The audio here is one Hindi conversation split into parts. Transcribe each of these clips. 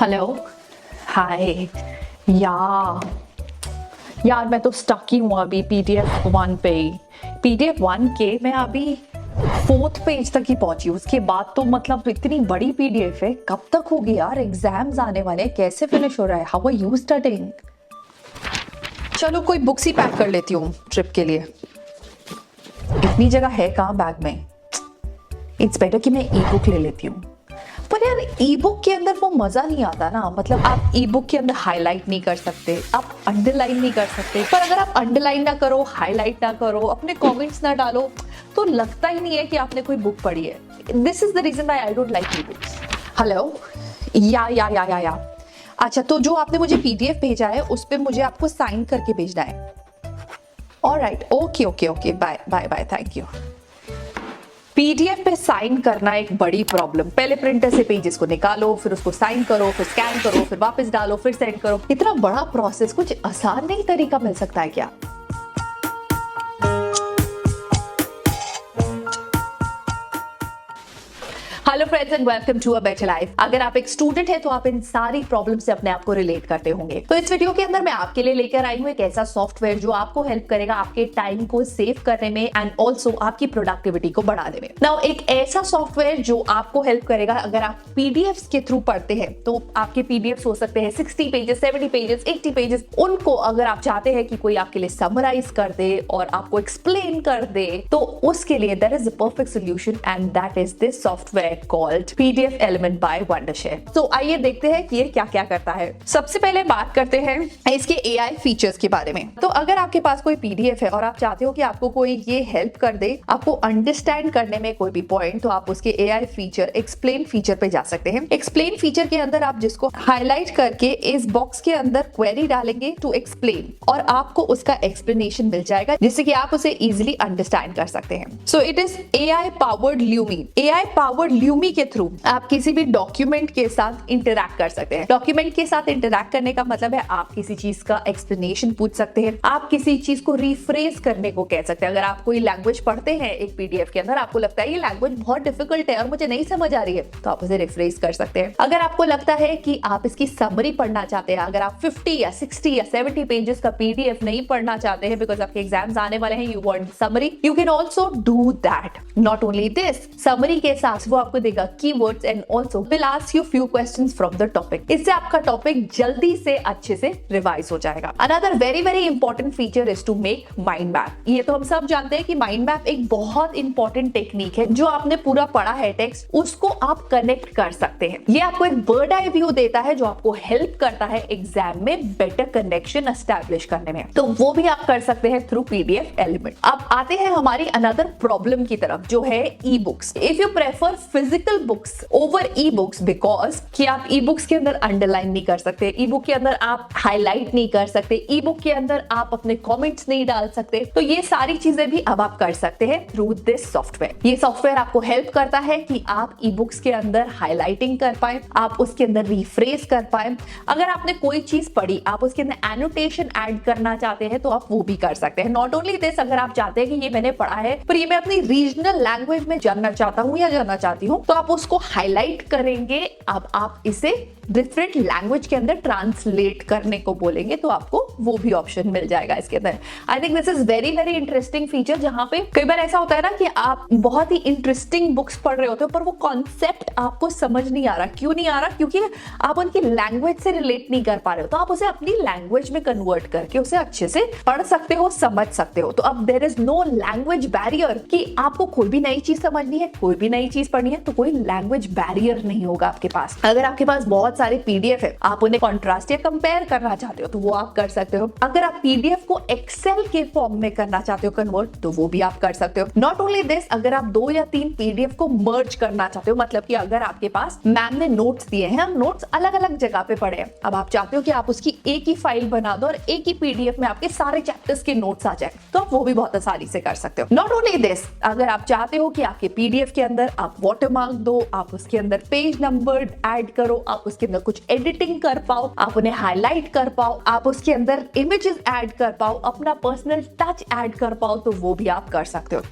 हेलो। हाय। यार मैं तो स्टक ही हूँ अभी PDF 1 पे ही। PDF 1 के मैं अभी 4th पेज तक ही पहुंची, उसके बाद तो मतलब इतनी बड़ी PDF है, कब तक होगी यार? एग्जाम्स आने वाले हैं, कैसे फिनिश हो रहा है? How are you studying? चलो कोई बुक्स ही पैक कर लेती हूँ ट्रिप के लिए। इतनी जगह है कहाँ बैग में? इट्स बेटर कि मैं ई बुक ले लेती हूँ। पर यार ई बुक के अंदर वो मजा नहीं आता ना, मतलब आप ई बुक के अंदर हाईलाइट नहीं कर सकते, आप अंडरलाइन नहीं कर सकते। पर अगर आप अंडरलाइन ना करो, हाईलाइट ना करो, अपने कमेंट्स ना डालो, तो लगता ही नहीं है कि आपने कोई बुक पढ़ी है। This is the reason why I don't like e books. Hello. या अच्छा, तो जो आपने मुझे PDF भेजा है उस पे मुझे आपको साइन करके भेजना है। Alright, okay, bye, thank you. PDF पे साइन करना एक बड़ी प्रॉब्लम। पहले प्रिंटर से पेजेस को निकालो, फिर उसको साइन करो, फिर स्कैन करो, फिर वापस डालो, फिर सेंड करो। इतना बड़ा प्रोसेस, कुछ आसान नहीं तरीका मिल सकता है क्या? Hello friends and welcome to a better life. अगर आप एक स्टूडेंट हैं तो आप इन सारी प्रॉब्लम से अपने आप को रिलेट करते होंगे। तो इस वीडियो के अंदर मैं आपके लिए लेकर आई हूँ एक ऐसा सॉफ्टवेयर जो आपको हेल्प करेगा आपके टाइम को सेव करने में एंड ऑल्सो आपकी प्रोडक्टिविटी को बढ़ाने में। नाउ एक ऐसा सॉफ्टवेयर जो आपको हेल्प करेगा अगर आप PDFs के थ्रू पढ़ते हैं, तो आपके PDFs हो सकते हैं 60 पेजेस, 70 पेजेस, 80 पेजेस। उनको अगर आप चाहते हैं कि कोई आपके लिए समराइज कर दे और आपको एक्सप्लेन कर दे, तो उसके लिए there is a perfect solution and that is this software called PDF Element by Wondershare। तो आइए देखते हैं कि ये क्या क्या करता है। सबसे पहले बात करते हैं इसके AI फीचर्स के बारे में। तो अगर आपके पास कोई PDF है और आप चाहते हो कि आपको कोई ये हेल्प कर दे, आपको अंडरस्टैंड करने में कोई भी पॉइंट, तो आप उसके AI फीचर एक्सप्लेन फीचर पे जा सकते हैं। एक्सप्लेन फीचर के अंदर आप जिसको हाईलाइट करके इस बॉक्स के अंदर क्वेरी डालेंगे टू एक्सप्लेन, और आपको उसका एक्सप्लेनेशन मिल जाएगा जिससे कि आप उसे इजिली अंडरस्टैंड कर सकते हैं। So it is AI powered Lumi. AI powered Lumi के थ्रू आप किसी भी डॉक्यूमेंट के साथ इंटरैक्ट कर सकते हैं। डॉक्यूमेंट के साथ इंटरैक्ट करने का मतलब है आप किसी चीज का एक्सप्लेनेशन पूछ सकते हैं, आप किसी चीज को रिफ्रेज करने को कह सकते हैं। अगर आप कोई लैंग्वेज पढ़ते हैं एक PDF के अंदर, आपको लगता है ये लैंग्वेज बहुत डिफिकल्ट है और मुझे नहीं समझ आ रही है, तो आप उसे रिफ्रेज कर सकते हैं। अगर आपको लगता है कि आप इसकी समरी पढ़ना चाहते हैं, अगर आप 50 या 60 या 70 पेजेस का PDF नहीं पढ़ना चाहते हैं बिकॉज आपके एग्जाम्स आने वाले हैं, you want summary, you can also do that. Not only this, summary के साथ वो आपको देगा keywords and also will ask you few questions from the topic। इससे आपका टॉपिक जल्दी से अच्छे से रिवाइज हो जाएगा। Another very very important feature is to make mind map। ये तो हम सब जानते हैं कि mind map एक बहुत इंपॉर्टेंट टेक्निक है। जो आपने पूरा पढ़ा है टेक्स्ट, उसको आप कनेक्ट कर सकते हैं। ये आपको एक बर्ड आई व्यू देता है जो आपको हेल्प करता है एग्जाम में बेटर कनेक्शन एस्टैब्लिश करने में। तो वो भी आप कर सकते हैं थ्रू PDF एलिमेंट। अब आते हैं हमारी अनदर प्रॉब्लम की तरफ जो है e books. If you prefer physical books over e books, because कि आप ई बुक्स के अंदर अंडरलाइन नहीं कर सकते, ई बुक के अंदर आप हाईलाइट नहीं कर सकते, ई बुक के अंदर आप अपने कमेंट्स नहीं डाल सकते, तो ये सारी चीजें भी अब आप कर सकते हैं थ्रू दिस सॉफ्टवेयर। ये सॉफ्टवेयर आपको हेल्प करता है कि आप ई बुक्स के अंदर हाईलाइटिंग कर पाए, आप उसके अंदर रिफ्रेज कर पाए। अगर आपने कोई चीज पढ़ी, आप उसके अंदर एनोटेशन ऐड करना चाहते हैं, तो आप वो भी कर सकते हैं। नॉट ओनली दिस, अगर आप चाहते हैं कि ये मैंने पढ़ा है पर ये मैं अपनी रीजनल लैंग्वेज में जानना चाहता हूँ या जानना चाहती हूँ, तो आप उसको हाईलाइट करेंगे। अब आप इसे डिफरेंट लैंग्वेज के अंदर ट्रांसलेट करने को बोलेंगे, तो आपको वो भी ऑप्शन मिल जाएगा इसके अंदर। I think this is very very interesting feature, जहां पे कई बार ऐसा होता है ना कि आप बहुत ही इंटरेस्टिंग बुक्स पढ़ रहे होते हो पर वो कॉन्सेप्ट आपको समझ नहीं आ रहा। क्यों नहीं आ रहा? क्योंकि आप उनकी लैंग्वेज से रिलेट नहीं कर पा रहे हो। तो आप उसे अपनी लैंग्वेज में कन्वर्ट करके उसे अच्छे से पढ़ सकते हो, समझ सकते हो। तो अब there is no language barrier कि आपको कोई भी नई चीज समझनी है, कोई भी नई चीज पढ़नी है, तो कोई लैंग्वेज बैरियर नहीं होगा आपके पास। अगर आपके पास बहुत सारे PDF है, आप उन्हें कॉन्ट्रास्ट या कंपेयर करना चाहते हो, तो वो आप कर सकते हो। अगर आप PDF को एक्सेल के फॉर्म में करना चाहते हो कन्वर्ट, तो वो भी आप कर सकते हो। नॉट ओनली दिस, अगर आप 2 या 3 PDF को मर्ज करना चाहते हो, मतलब कि अगर आपके पास मैम ने नोट्स दिए हैं, नोट्स अलग अलग जगह पे पड़े हैं, अब आप चाहते हो कि आप उसकी एक ही फाइल बना दो और एक ही PDF में आपके सारे चैप्टर्स के नोट्स आ जाए, तो आप वो भी बहुत आसानी से कर सकते हो। नॉट ओनली दिस, अगर आप चाहते हो कि आपके PDF के अंदर आप वाटर वाटरमार्क दो, आप उसके अंदर पेज नंबर ऐड करो, आप उसके अंदर कुछ एडिटिंग कर पाओ, आप उन्हें हाईलाइट कर पाओ, आप उसके अंदर इमेजेस ऐड कर पाओ, अपना पर्सनल टच ऐड कर पाओ, तो वो भी आप कर सकते हो।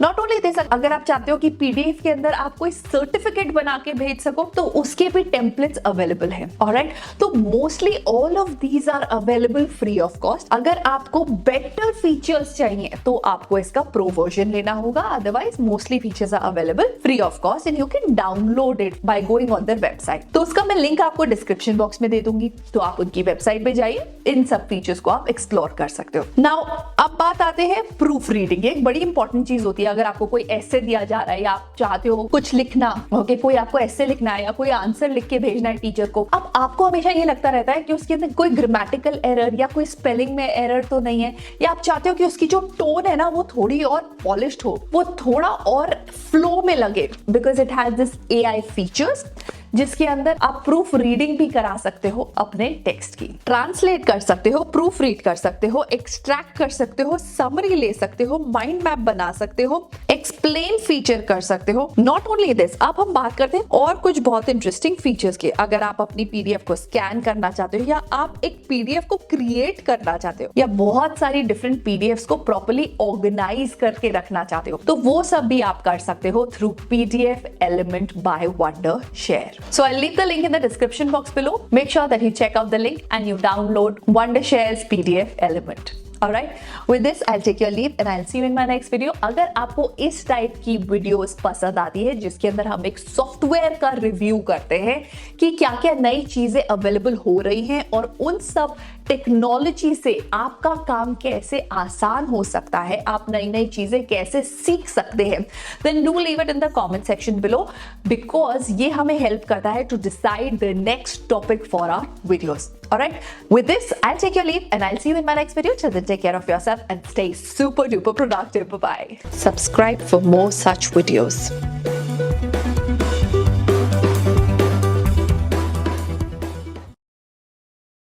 नॉट ओनली दिस, अगर आप चाहते हो कि पीडीएफ के अंदर आप कोई सर्टिफिकेट बना के भेज सको तो उसके भी टेम्पलेट्स अवेलेबल हैं। ऑलराइट, तो mostly all of these are available free of cost. अगर आपको बेटर फीचर्स चाहिए तो आपको इसका प्रो वर्जन लेना होगा, otherwise mostly features are available free of cost and you can download it by going on their website. तो उसका मैं लिंक आपको डिस्क्रिप्शन बॉक्स में दे दूंगी, तो आप उनकी वेबसाइट पे जाइए, इन सब फीचर्स को आप एक्सप्लोर कर सकते हो। नाउ अब बात आते हैं प्रूफ रीडिंग। एक बड़ी इंपॉर्टेंट चीज होती है, अगर आपको कोई ऐसे दिया जा रहा है या आप चाहते हो कुछ लिखना, ओके, कोई आपको ऐसे लिखना है या कोई आंसर लिख के भेजना है टीचर को, अब आपको हमेशा ये लगता रहता है कि उसके अंदर कोई ग्रामेटिकल एरर या कोई स्पेलिंग में एरर तो नहीं है, या आप चाहते हो कि उसकी जो टोन है ना वो थोड़ी और पॉलिश्ड हो, वो थोड़ा और फ्लो में लगे, because it has this AI features जिसके अंदर आप प्रूफ रीडिंग भी करा सकते हो अपने टेक्स्ट की, ट्रांसलेट कर सकते हो, प्रूफ रीड कर सकते हो, एक्सट्रैक्ट कर सकते हो, समरी ले सकते हो, माइंड मैप बना सकते हो, एक्सप्लेन फीचर कर सकते हो। नॉट ओनली दिस, अब हम बात करते हैं और कुछ बहुत इंटरेस्टिंग फीचर्स के। अगर आप अपनी पीडीएफ को स्कैन करना चाहते हो या आप एक पीडीएफ को क्रिएट करना चाहते हो या बहुत सारी डिफरेंट पीडीएफ्स को प्रॉपर्ली ऑर्गेनाइज करके रखना चाहते हो, तो वो सब भी आप कर सकते हो through PDF element by Wondershare. So I'll leave the link in the description box below. Make sure that you check out the link and you download Wondershare's PDF element. Alright, with this I'll take your leave and I'll see you in my next video. अगर आपको इस टाइप की वीडियोस पसंद आती है जिसके अंदर हम एक सॉफ्टवेयर का रिव्यू करते हैं कि क्या क्या नई चीजें अवेलेबल हो रही हैं और उन सब टेक्नोलॉजी से आपका काम कैसे आसान हो सकता है, आप नई नई चीजें कैसे सीख सकते हैं, then do leave it in the comment section below because ये हमें हेल्प करता है to decide the next topic for our videos. Alright, with this I'll take your leave and I'll see you in my next video. Till then, take care of yourself and stay super duper productive. Bye bye. Subscribe for more such videos.